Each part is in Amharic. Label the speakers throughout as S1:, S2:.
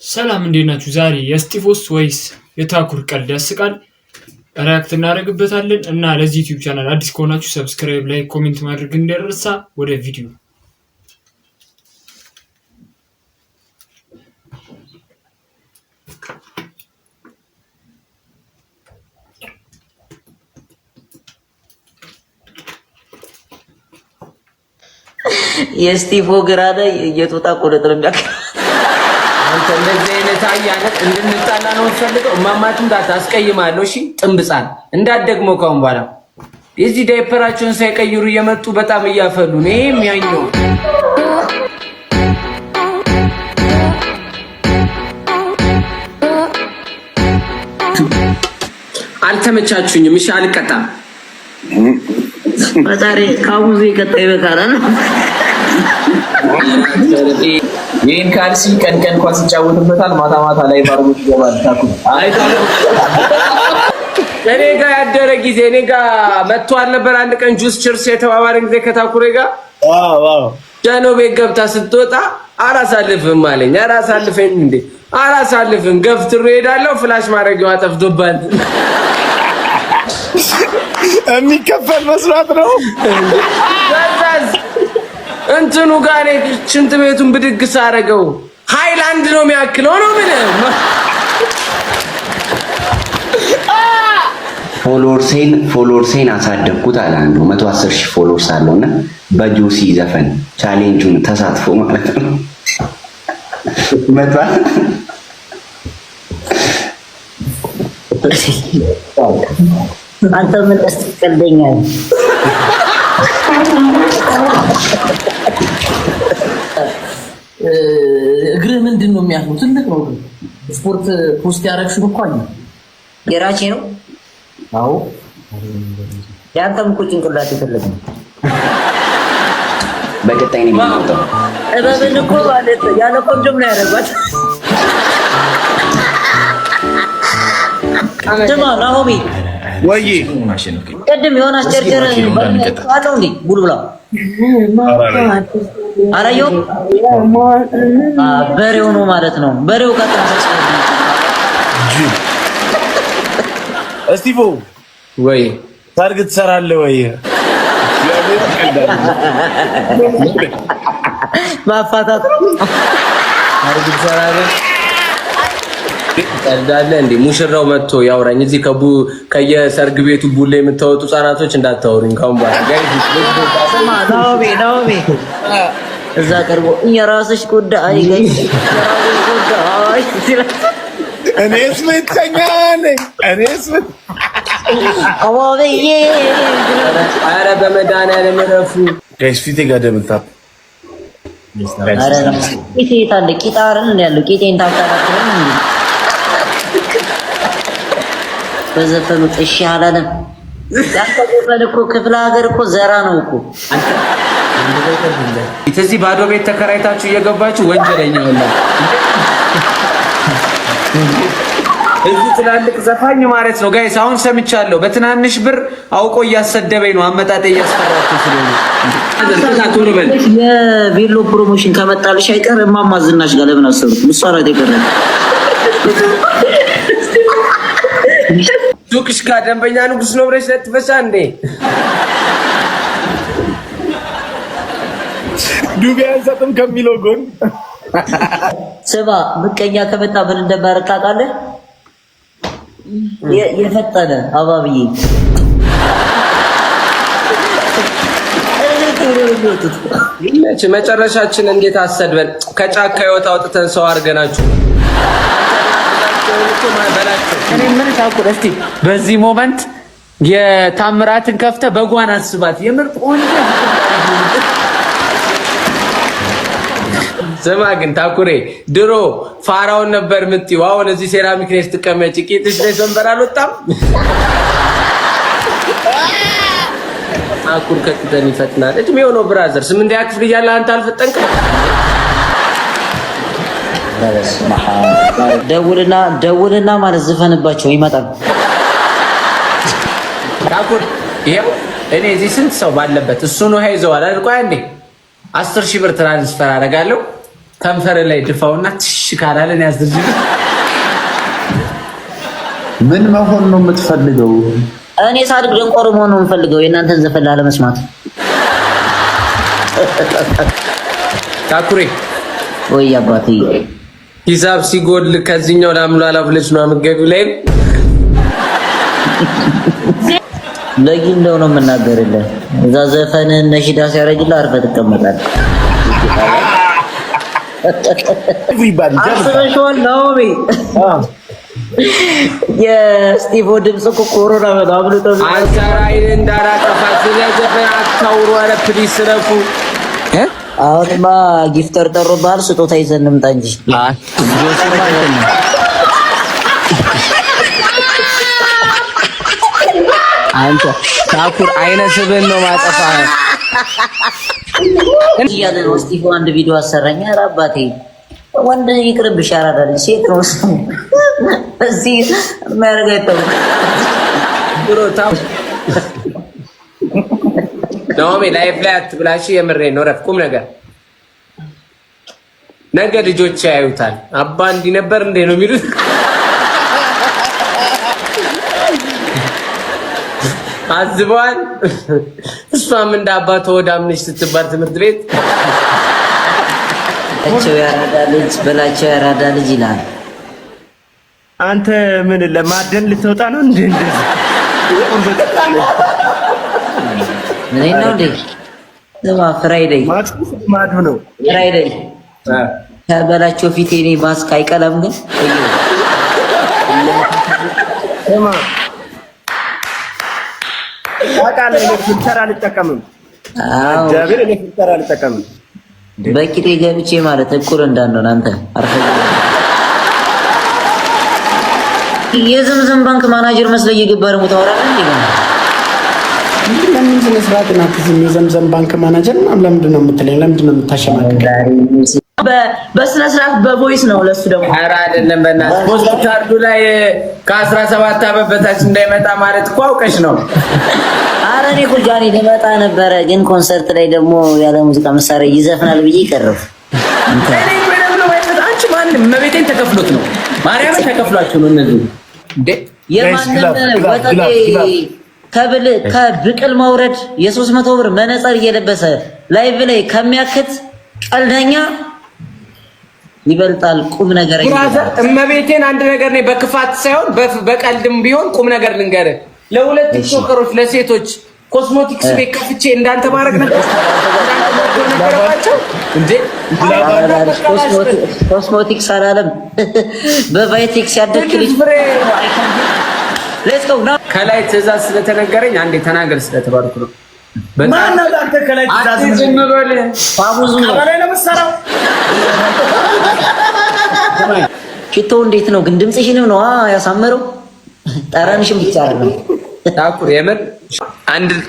S1: ሰላም እንዴት ናችሁ? ዛሬ የስጢፎስ ወይስ የታኩር ቀልድ ያስቃል ሪአክት እናደርግበታለን እና ለዚህ ዩቲዩብ ቻናል አዲስ ከሆናችሁ ሰብስክራይብ፣ ላይክ፣ ኮሜንት ማድረግ እንዳይረሳ። ወደ ቪዲዮ
S2: የስጢፎ ግራደ የጦጣ ቆረጥ ነው የሚያክል
S3: አንተ እንደዚህ አይነት አያነት እንድንጣላ ነው ፈልገው ማማቱን እንዳታስቀይማለሁ። እሺ ጥምብጻን እንዳትደግሞ ካሁን በኋላ የዚህ ዳይፐራቸውን ሳይቀይሩ እየመጡ በጣም እያፈሉ ነው። ይሄም ያኛው አልተመቻችሁኝም። እሺ አልቀጣም።
S2: ፈጣሪ ካሙዚ ቀጣይ በቃላ ነው።
S4: ይሄን ካልሲ ቀን ቀን ኳስ ይጫወትበታል፣ ማታ ማታ ላይ ባርጎት ይገባል። ታኩር
S3: እኔ ጋር ያደረ ጊዜ እኔ ጋር መጥቶ አልነበር? አንድ ቀን ጁስ ችርስ የተባባልን ጊዜ ከታኩሬ ጋር ጃኖ ቤት ገብታ ስትወጣ አላሳልፍም አለኝ። አላሳልፈኝ እንዴ? አላሳልፍም፣ ገፍትሮ ሄዳለሁ። ፍላሽ ማድረጊያዋ ጠፍቶባት
S5: የሚከፈል መስራት ነው
S3: እንትኑ ጋር ሽንት ቤቱን ብድግ ሳረገው ሃይላንድ ነው የሚያክለው ነው። ምን
S6: ፎሎወርሴን አሳደግኩት አለ አንዱ 110,000 ፎሎወርስ አለውና በጆሲ ዘፈን ቻሌንጁን ተሳትፎ ማለት ነው።
S2: አንተ ምን አስቀልደኛል?
S4: እግር ምንድን ነው የሚያክለው? ትልቅ ነው። ስፖርት ፖስት ያረግሽው እኮ አለ።
S2: የራቼ ነው።
S4: አዎ
S2: ያንተም እኮ ጭንቅላት ይፈልግ ነው።
S6: በቀጣይ ነው የሚመጣው።
S2: እበብን እኮ ማለት ያለ ቆንጆም ነው ያደረጓት። ስማ ናሆሚ
S5: ወይ
S2: ቅድም የሆነ አስጨርጨር አለው እንዴ ቡልቡላ አራዮ በሬው ነው ማለት ነው። በሬው ካጣሰስ
S5: እስቲፎ
S3: ወይ
S5: ታርግ ትሰራለህ ወይ?
S2: ማፋታት
S3: ታርግ ትሰራለህ ቀልዳለ እንዴ? ሙሽራው መጥቶ ያውራኝ። እዚህ ከየሰርግ ቤቱ ቡሌ የምታወጡ ህጻናቶች እንዳታወሩኝ ካሁን በኋላ
S2: ናሆሚ እዛ ቀርቦ የራስሽ ጉዳይ
S5: እኔስ ምተኛ ነኝ
S2: አዋበዬ
S3: ኧረ በመድኃኒዓለም እረፉ
S5: ጋይስ። ፊቴ ጋር ደምታፕ
S2: አረ ነው ቂጤ ታለ ቂጣርን ያለው ቂጤን ታውቃላችሁ እንዴ? በዘፈኑ ጥሽ አላለም። ያንተገበለ እኮ ክፍለ ሀገር እኮ ዘራ ነው እኮ።
S3: እዚህ ባዶ ቤት ተከራይታችሁ እየገባችሁ ወንጀለኛ ነው። እዚህ ትላልቅ ዘፋኝ ማለት ነው ጋይስ። አሁን ሰምቻለሁ በትናንሽ ብር አውቆ እያሰደበኝ ነው። አመጣጤ እያስፈራችሁ ስለሆነ
S2: የቬሎ ፕሮሞሽን ከመጣልሽ አይቀር እማማ ዝናሽ ጋር ለምን አሰሩት? ምሳራት ይቀራል።
S3: ሱቅሽ ጋር ደንበኛ ንጉስ ነው ብለሽ ለጥፈሻ እንዴ?
S5: ዱቤ አንሰጥም ከሚለው ጎን
S2: ስማ፣ ምቀኛ ከመጣ ምን እንደማረግ ታውቃለህ? የፈጠነ አባብዬ
S3: መጨረሻችን እንዴት አሰድበን ከጫካ ህይወት አውጥተን ሰው አድርገናችሁ እኔ ምን ታውቁ እስቲ በዚህ ሞመንት የታምራትን ከፍተ በጓን አስባት። የምር ቆንጆ ስማ ግን ታኩሬ ድሮ ፋራውን ነበር የምትይው። አሁን እዚህ ሴራሚክ ላይ ስትቀመጪ ቂጥሽ ላይ ሰንበር አልወጣም። ታኩር ከቅደን ይፈትናል። እድሜው ነው ብራዘር። 8ኛ ክፍል እያለህ አንተ አልፈጠንክም?
S2: ደውልና ማለት ዝፈንባቸው ይመጣል።
S3: ታኩር ይሄው እኔ እዚህ ስንት ሰው ባለበት እሱ ነው ሄዘዋል አይደል? ቆይ አንዴ 10,000 ብር ትራንስፈር አደርጋለሁ። ከንፈር ላይ ድፋውና ትሽ ካላለን ያዝልኝ።
S4: ምን መሆን ነው የምትፈልገው?
S2: እኔ ሳድግ ደንቆሮ መሆን ነው የምፈልገው የእናንተን ዘፈን ላለመስማት።
S3: ታኩሬ
S2: ወይ አባቴ
S3: ሂሳብ ሲጎል ከዚህኛው ላምላላ ብለሽ ነው አመገቢው ላይ
S2: ለጊንደው ነው የምናገርልህ። እዛ ዘፈን ነሽዳ ሲያረግልህ አርፈህ ትቀመጣለህ። አስበሽዋል ናኦሚ? የስቲቮ ድምፅ እኮ ኮሮና በጣም አብልጦ
S3: አንሳራይን እንዳላጠፋ ስለዘፈን አታውሩ። ኧረ ፕሊስ ረፉ።
S2: አሁንማ ጊፍተር ጠሩብሃል። ስጦታ ይዘን እንምጣ እንጂ
S3: አንተ ታኩር አይነ ስብን ነው ማጠፋ
S2: እያለ ነው። ስቲቮ አንድ ቪዲዮ አሰራኝ። ኧረ አባቴ ወንድ ይቅርብሽ፣ ያራዳል ሴት ነው እዚህ የሚያደርገው አይተውም
S3: ብሎ ታው ናኦሚ ላይፍ ላይ አትብላሽ። የምሬን ነው። ረፍ ቁም ነገር ነገ ልጆች ያዩታል። አባ እንዲህ ነበር እንዴ ነው የሚሉት። አዝቧል። እሷም እንደ አባቷ ወዳምነሽ ስትባል ትምህርት ቤት
S2: እቸው ያራዳ ልጅ በላቸው ያራዳ ልጅ ይላል።
S5: አንተ ምን ለማደን ልትወጣ ነው እንዴ?
S2: ምን ነው እንዴ? ለማ ፍራይዴይ
S5: ማዱ ነው
S2: ፍራይዴይ ከበላቸው ፊቴ እኔ ማስክ አይቀለም ግን
S5: እማ አቃለ ለፍልተር አልጠቀምም። ጃብር ለፍልተር አልጠቀምም።
S2: በቂጤ ገብቼ ማለት እኩል እንዳንሆን አንተ አርፈህ የዘምዘም ባንክ ማናጀር መስለ እየገባ ደግሞ ታወራለህ እንዴ?
S7: ለምን ዝነስራት ናት? የዘምዘም ባንክ ማናጀር ለምንድን ነው የምትለኝ? ለምንድን ነው የምታሸማቅቀኝ?
S2: በስነ ስርዓት በቮይስ ነው። ለሱ ደግሞ
S3: ኧረ አይደለም በእናትህ ፖስት ካርዱ ላይ ከ17 ዓመት በታች እንዳይመጣ ማለት እኮ አውቀሽ ነው።
S2: ኧረ እኔ እኮ ጃኒ ልመጣ ነበረ ግን ኮንሰርት ላይ ደግሞ ያለ ሙዚቃ መሳሪያ ይዘፍናል ብዬ ቀረሁ።
S3: አንቺ ማንም መቤቴን ተከፍሎት ነው ማርያምን ተከፍሏቸው ነው እነዚህ እንዴ
S2: የማንም ወጣቴ ከብቅል መውረድ የ300 ብር መነጽር እየለበሰ ላይቭ ላይ ከሚያክት ቀልደኛ ይበልጣል። ቁም ነገር
S3: ብራዘር እመቤቴን አንድ ነገር ነው በክፋት ሳይሆን በቀልድም ቢሆን ቁም ነገር ልንገርህ። ለሁለት ቲክቶከሮች ለሴቶች ኮስሞቲክስ ቤት ከፍቼ እንዳንተ ማድረግ ነበር እንዴ?
S2: ኮስሞቲክስ አላለም በቫይቴክስ ያደግክ ልጅ ሌትስ ጎ ና
S3: ከላይ ትዕዛዝ ስለተነገረኝ አንዴ ተናገር ስለተባልኩ ነው።
S5: ማን ነው አንተ ከላይ ትዕዛዝ
S3: ምንበል
S2: ፋሙዙ ነው
S5: ከላይ ለምሰራው
S2: ሽቶ እንዴት ነው ግን? ድምጽሽንም ነው ያሳመረው ጠረንሽም ብቻ አይደለም።
S3: ታኩር የምር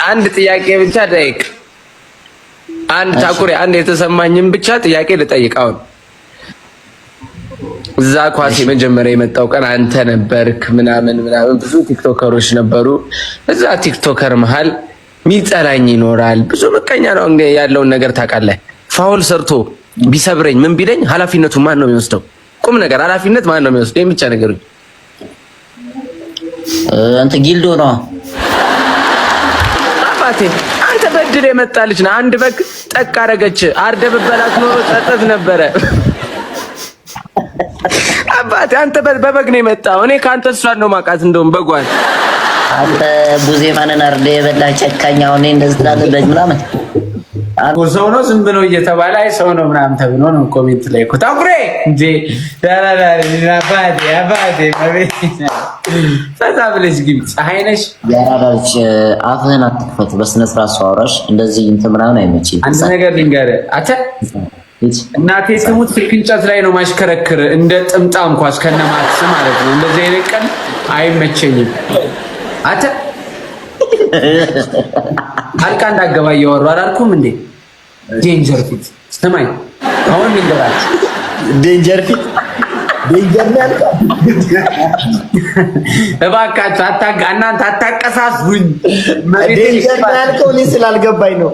S3: አንድ ጥያቄ ብቻ ጠይቅ። ታኩር አንድ የተሰማኝም ብቻ ጥያቄ ልጠይቅ። አሁን እዛ ኳስ የመጀመሪያ የመጣው ቀን አንተ ነበርክ ምናምን ብዙ ቲክቶከሮች ነበሩ። እዛ ቲክቶከር መሃል ሚጠላኝ ይኖራል። ብዙ ምቀኛ ነው እንግዲህ ያለውን ነገር ታውቃለህ። ፋውል ሰርቶ ቢሰብረኝ ምን ቢለኝ ኃላፊነቱ ማን ነው የሚወስደው? ቁም ነገር ኃላፊነት ማን ነው የሚወስደው? ብቻ ነገሩኝ።
S2: አንተ ጊልዶ ነው
S3: አባቴ። አንተ በድል የመጣ ልጅ ነህ። አንድ በግ ጠቅ አደረገች አርደህ ብበላት ኖሮ ጸጸት ነበረ። አባቴ አንተ በበግ ነው የመጣው። እኔ ካንተ እሷን ነው ማውቃት። እንደውም በጓን
S2: አንተ ቡዜ ማንን አርደህ የበላ ጨካኝ። አሁን እንደዚህ ትላለህ በግ ምናምን
S3: ሰው ነው ዝም ብሎ እየተባለ አይ ሰው ነው ምናምን ተብሎ ነው ኮሜንት ላይ እኮ ታኩሬ እንጂ ዳራራ አባቴ ማለት ፈታ ብለሽ ግቢ። ፀሐይ ነሽ
S2: ያራዳች አፍህን አትክፈት። በስነ ስርዓት አውራሽ እንደዚህ እንትን ምናምን አይመችም።
S3: አንድ ነገር ልንገርህ አተ እናቴ ትሙት ስልክ እንጨት ላይ ነው ማሽከረክር እንደ ጥምጣም ኳስ ከነማክስ ማለት ነው። እንደዚህ አይነት ቀን አይመቸኝም። አተ አልቃ እንዳገባ እያወሩ አላልኩም እንዴ? ዴንጀር ፊት ስማኝ። አሁን ልንገራችሁ
S5: ዴንጀር ፊት ዴንጀር ነው ያልከው?
S3: እባካችሁ እናንተ አታቀሳስሩኝ።
S5: ዴንጀር ነው ያልከው እኔ ስላልገባኝ ነው።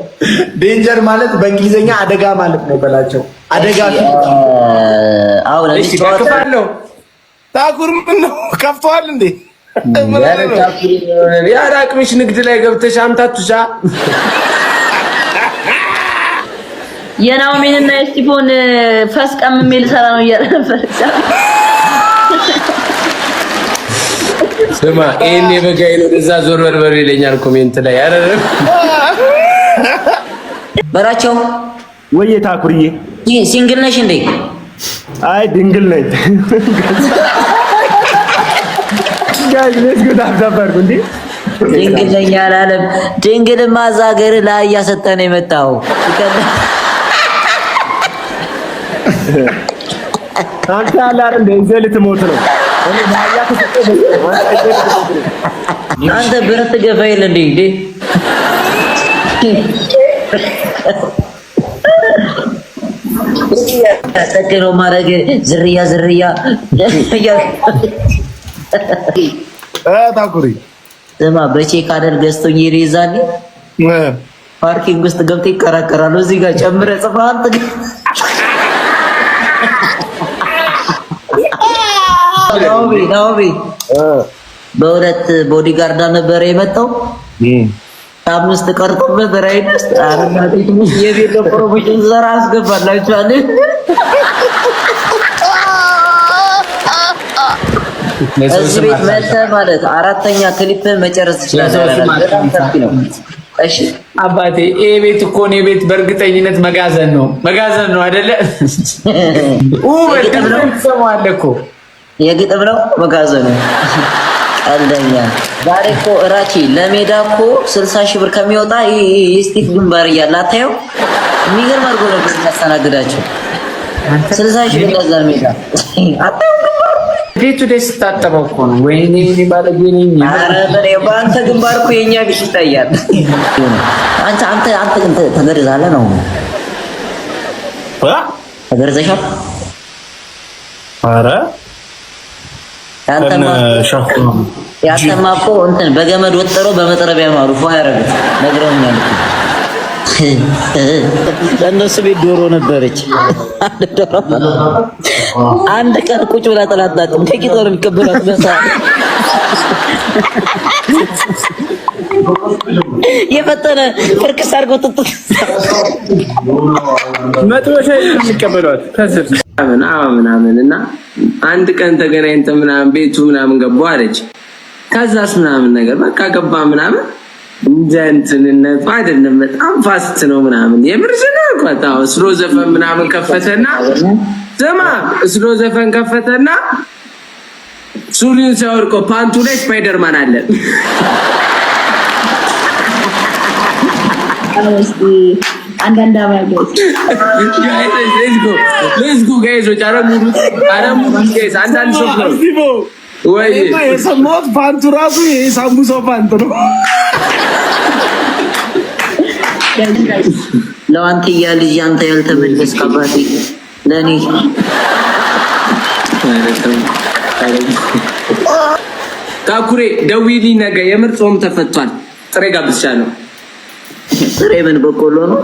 S5: ዴንጀር ማለት በእንግሊዘኛ አደጋ ማለት ነው በላቸው። አደጋ
S2: አሁን
S3: እሺ ከፍታለሁ።
S5: ታኩር ምን ነው ከፍተዋል እንዴ?
S3: የአራቅምሽ ንግድ ላይ ገብተሽ አምታቱሻ
S8: የናኦሚንና የስቲፎን ፈስቀም የሚል ሰራ ነው እያረፈ
S3: ስማ ይሄን የበጋይ ነው እዛ ዞር በርበር ይለኛል ኮሜንት ላይ አረረም
S2: በራቸው
S5: ወይ ታኩርዬ
S2: ሲንግል ነሽ እንዴ?
S5: አይ ድንግል ነኝ። ጋይስ ሌትስ ጎ ዳብዳባር እንዴ
S2: ድንግል ነኝ አላለም። ድንግል ማዛገር ላይ ያሰጠነ የመጣው
S5: አንተ አላር እንደ ዘልት ሞት ነው። እኔ ማያ ተሰጠ
S2: አንተ ብረት ገፋይል እንዴ ተከሮ ማረግ ዝርያ
S5: ታኩሪ
S2: ስማ በቼክ አደል ገዝቶኝ ይሪዛል ፓርኪንግ ውስጥ ገብቶ ይከራከራሉ። እዚህ ጋር ጨምረ ጽፋት ናኦሚ በሁለት ቦዲጋርድ ነበር የመጣው። አምስት ቀርጦበት ራይድ ውስጥ አረናት የቤት ፕሮሞሽን ዘራ አስገባላችኋል። እዚህ ቤት መጥተህ ማለት አራተኛ ክሊፕ መጨረስ ትችላለህ። እሺ
S3: አባቴ ይሄ ቤት እኮ ነው ቤት በእርግጠኝነት መጋዘን ነው አይደለ? በልተም ነው ሰማለ እኮ
S2: የግጥም ነው መጋዘኑ። ቀልደኛ ዛሬ እኮ እራቺ ለሜዳ እኮ 60 ሺህ ብር ከሚወጣ የስቲፍ ግንባር እያለ አታየው። የሚገርም አድርጎ ነበር ያስተናግዳቸው። 60 ሺህ ብር ለዛ ሜዳ አታየው።
S3: ቤቱ ደስ ታጠበው እኮ ነው። ወይኔ እኔ ባለጌ ነኝ።
S2: ኧረ በአንተ ግንባር እኮ የኛ ቢሽ ይታያል። አንተ ግን ተገርዛለህ ነው ተገርዘሻል?
S5: ኧረ
S2: ያንተማ እኮ እንትን በገመድ ወጥሮ በመጥረቢያ ነው አሩፎ ያረጋል። ነግረውኛል። ለእነሱ ቤት ዶሮ ነበረች። አንድ ቀን ቁጭ ብላ ጥላጣቅም ከቂጦ ነው የሚቀበላት በሰዓት የፈጠነ ፍርክስ አድርገው ጥጥት
S3: መጥበሻ የሚቀበሏት ከስር ምናምን እና አንድ ቀን ተገናኝተን ምናምን ቤቱ ምናምን ገባሁ አለች። ከዛስ ምናምን ነገር በቃ ገባ ምናምን እንጀንትንነት አይደለም በጣም ፋስት ነው ምናምን የምርሽና ቆጣው ስሎ ዘፈን ምናምን ከፈተና ዘማ ስሎ ዘፈን ከፈተና ሱሪን ሲያወርቆ ፓንቱ ላይ ስፓይደርማን አለ።
S8: አንዳንድ አባቶች
S3: let's go guys ወጫረሙ guys አንዳንድ ሰው ነው ወይ
S5: የሰማሁት ፓንቱ ራሱ የሳምቡሳው ፓንት ነው።
S2: ለዋንትያ ልጅ አንተ ያልተመለስክ አባቴ ለኔ
S3: ታኩሬ ደውዪልኝ ነገ የምር ጾም ተፈቷል። ጥሬ ጋብቻለሁ።
S2: ጥሬ ምን በቆሎ ነው?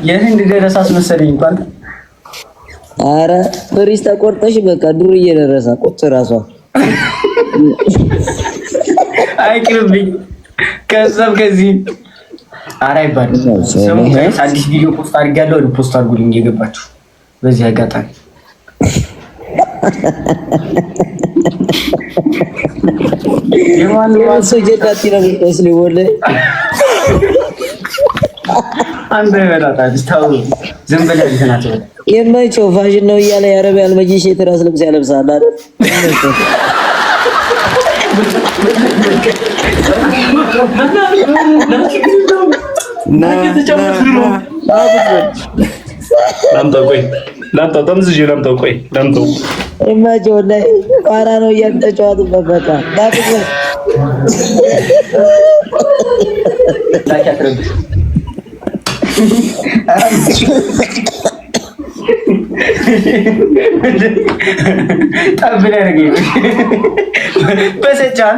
S3: የህንድ ደረሳስ መሰለኝ እንኳን
S2: አረ ፍሪስ ተቆርጠሽ በቃ ዱርዬ ደረሳ ቁጭ ራሷ
S3: አይቅርብኝ ከዛም ከዚህ አራ ይባል ሰሙ አዲስ ቪዲዮ ፖስት አድርጋለሁ። ፖስት አድርጉልኝ እየገባችሁ በዚህ አጋጣሚ
S2: የማን ዋንሶ ጀዳቲ ነው እስሊ ወለ
S3: አንተ በራታች ታው ዝም ብለህ ልትናት
S2: የማይቸው ፋሽን ነው እያለ የአረቢያን መጂሽ የትራስ ልብስ ያለብሳል አይደል?
S5: ላምጣው ጠምዝዤ ላምጣው ቆይ ላምጣው
S2: የማይቸው ላይ ቋራ ነው እያተጫወቱበት በቃ ዳብዘ
S6: ጠብለ ረገኝ በሰጫው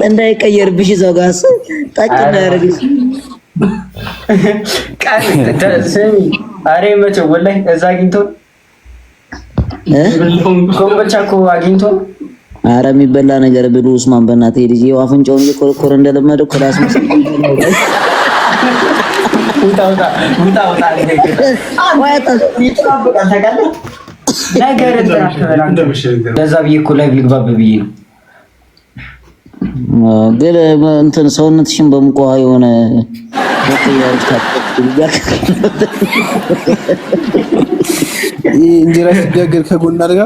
S2: እንዳይቀየርብሽ እዛው ጋር ጠጭ እንዳያረግሽ
S6: ስሚ አሬ መቼው ወላሂ እዛ አግኝቶ ኮምቦልቻ እኮ አግኝቶ
S2: ኧረ የሚበላ ነገር ብሉ ኡስማን በእናትህ ልጅ ይኸው አፍንጫውን እየኮረኮረ እንደለመደው ክላስ መስል
S6: ለዛ ብዬ እኮ ላይ ልግባብ ብዬ ነው።
S2: ግን እንትን ሰውነትሽን በሙቅ ውሃ የሆነ
S5: እንጀራ ሲጋገር ከጎን አድርጋ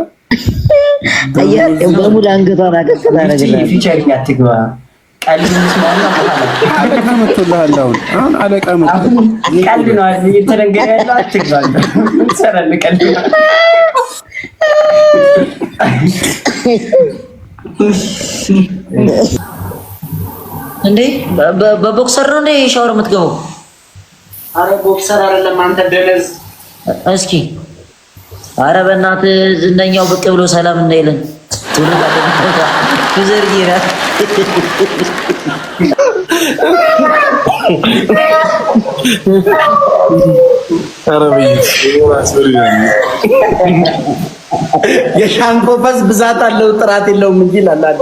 S2: በሙሉ አንገቷን አቀስ ታደርግልሃለች።
S6: ፊቸሪንግ አትግባ ቀልድ
S5: አለቃ መጥቶልሃል። አሁን አለቃ
S6: ቀልድ ነው እየተነገረ ያለው አትግባ ሰራል ቀልድ
S2: እንዴ በቦክሰር ነው እንዴ ሻወር የምትገባው?
S7: አረ ቦክሰር አይደለም አንተ ደነዝ።
S2: እስኪ አረ በእናትህ ዝነኛው ብቅ ብሎ ሰላም እንዳይለን ትውልድ አደረገ ፍዘር ይራል።
S5: አረ በይስ
S7: የሻንኮፈስ ብዛት አለው ጥራት የለውም እንጂ ላላል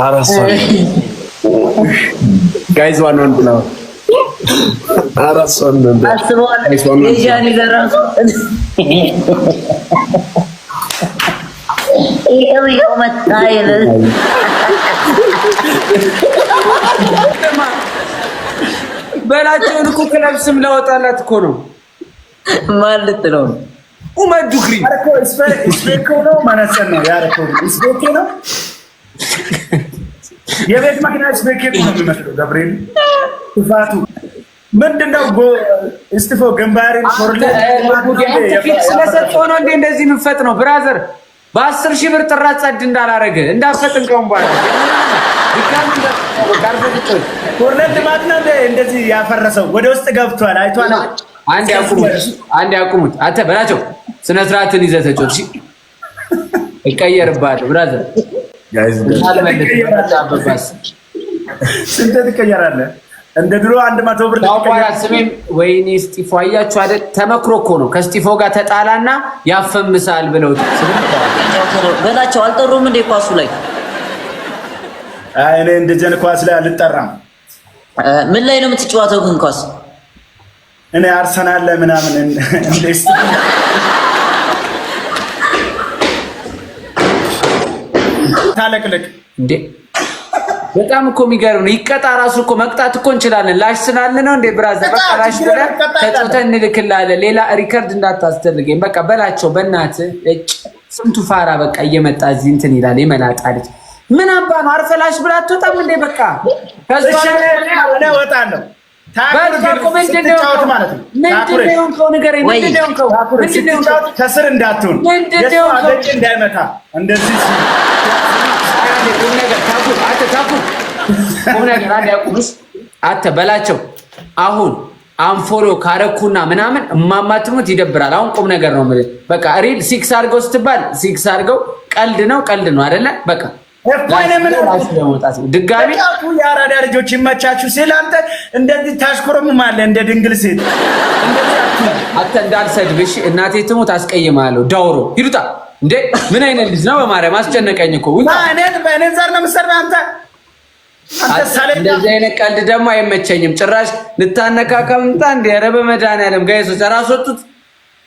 S5: አራስ ጋይስ ዋን ነው አራስ ነው
S2: አስበዋል የጃኒ ለራሱ ይሄው መታየለ
S3: በላቸውን እኮ ክለብ ስም ላወጣላት እኮ ነው
S2: ማለት ነው።
S3: ኡመር ዱክሪ
S5: አረኮ ስፔክ ነው ማለት ነው ያረኮ ስፔክ ነው የቤት መኪና ስፔክ ነው የሚመስለው ገብርኤል ጥፋቱ ምንድነው? እስቲፎ ግንባሬን ኮርለ
S3: ፊት ስለሰጠው ነው እንዴ እንደዚህ ምፈጥ ነው ብራዘር በ10 ሺህ ብር ጥራት ጸድ እንዳላረገ እንዳፈጥን ቀን በኋላ ዲካም
S5: ኮርለ ማጥና እንደዚህ ያፈረሰው ወደ ውስጥ ገብቷል አይቷል።
S3: አንድ ያቁሙት አንተ በላቸው ስነ ስርዓትን ይዘህ ተጮህ እሺ ይቀየርባል ብራዘር
S5: ጋይስ
S3: አበባስ
S5: ስንት ትቀየራለህ? እንደ ድሮ 100 ብር
S3: ታውቃለህ። ስሜን ወይኔ እስጢፎ አያችሁ አይደል? ተመክሮ እኮ ነው ከእስጢፎ ጋር ተጣላና ያፈምሳል ብለው
S2: በላቸው አልጠሩም እንደ ኳሱ ላይ
S5: እኔ እንደጀን ኳስ ላይ አልጠራም።
S2: ምን ላይ ነው የምትጫወተው ግን ኳስ?
S5: እኔ አርሰናል ላይ ምናምን እንደስ ታለቅልቅ
S3: እንዴ በጣም እኮ የሚገርም ነው። ይቀጣ ራሱ እኮ መቅጣት እኮ እንችላለን። ላሽ ስላልን ነው እንዴ ብራዘር በቃ ላሽ ብለን ተጫውተን እንልክልሃለን። ሌላ ሪከርድ እንዳታስደርገኝ በቃ በላቸው በእናትህ እጭ ስንቱ ፋራ በቃ እየመጣ እዚህ እንትን ይላል የመላጣ ልጅ ምን አባ ነው አርፈላሽ ብላ አትወጣም እንዴ በቃ ከዛ
S5: እኔ እወጣለሁ። ከስር እንዳትሆን እንዳይመታ እንደዚህ
S3: አተ በላቸው አሁን አንፎሎ ካረኩና ምናምን እማማትሙት ይደብራል። አሁን ቁም ነገር ነው ማለት በቃ ሪል ሲክስ አድርገው ስትባል ሲክስ አድርገው ቀልድ ነው አይደለ በቃ ድጋሚ
S5: የአራዳ ልጆች ይመቻችሁ ሲል አንተ እንደዚህ ታሽኮረምማለህ እንደ ድንግል ሴት
S3: አንተ እንዳልሰድብሽ እናቴ ትሙት አስቀይማለሁ። ዳውሮ ይሉጣ እንዴ ምን አይነት ልጅ ነው? በማርያም አስጨነቀኝ እኮ
S5: እኔን ዘር ነው የምትሰራ አንተ
S3: እንደዚህ አይነት ቀልድ ደግሞ አይመቸኝም ጭራሽ። ልታነካከምጣ እንደ ኧረ በመድኃኒዓለም ጋይሶች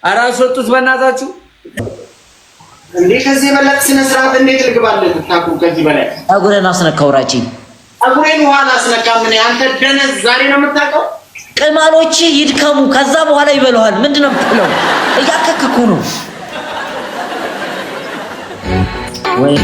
S3: ኧረ አስወጡት በእናታችሁ
S7: እንዴ ከዚህ በላይ ስነ ስርዓት እንዴት ልግባለን? ታቁ ከዚህ በላይ
S2: አጉረን አስነካው ራቺ
S7: አጉሬን ኋላ አስነካም። ምን አንተ ደነዝ ዛሬ ነው የምታውቀው?
S2: ቅማሎች ይድከሙ ከዛ በኋላ ይበሉሃል። ምንድነው የምትለው? እያከክኩ ነው ወይ